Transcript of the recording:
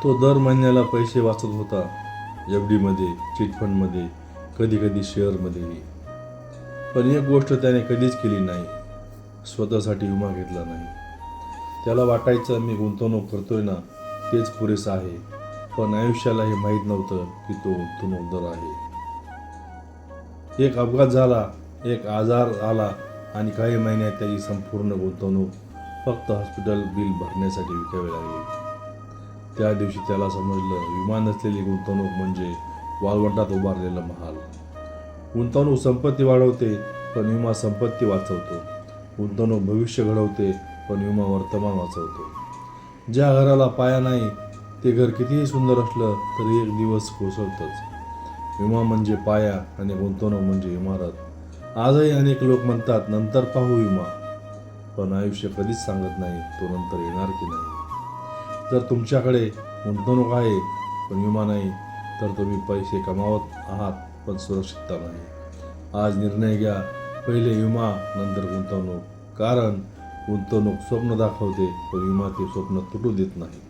तो दर महिन्याला पैसे वाचत होता, एफ.डी.मध्ये, चिटफंडमध्ये, कधीकधी शेअरमध्येही. पण एक गोष्ट त्याने कधीच केली नाही, स्वतःसाठी विमा घेतला नाही. त्याला वाटायचं मी गुंतवणूक करतोय ना तेच पुरेसं आहे, पण आयुष्याला हे माहीत नव्हतं की तो गुंतवणूकदार आहे. एक अपघात झाला, एक आजार आला आणि काही महिन्यात त्याची संपूर्ण गुंतवणूक फक्त हॉस्पिटल बिल भरण्यासाठी विकावी लागली. त्या दिवशी त्याला समजलं, विमा नसलेली गुंतवणूक म्हणजे वाळवंटात उभारलेला महाल. गुंतवणूक संपत्ती वाढवते, पण विमा संपत्ती वाचवतो. गुंतवणूक भविष्य घडवते, पण विमा वर्तमान वाचवतो. ज्या घराला पाया नाही ते घर कितीही सुंदर असलं तरी एक दिवस कोसळतंच. विमा म्हणजे पाया आणि गुंतवणूक म्हणजे इमारत. आजही अनेक लोक म्हणतात नंतर पाहू विमा, पण आयुष्य कधीच सांगत नाही तो नंतर येणार की नाही. जर तुमच्याकडे गुंतवणूक आहे पण विमा नाही, तर तुम्ही पैसे कमावत आहात पण सुरक्षितता नाही. आज निर्णय घ्या, पहिले विमा नंतर गुंतवणूक. कारण गुंतवणूक स्वप्न दाखवते, पण विमा ते स्वप्न तुटू देत नाही.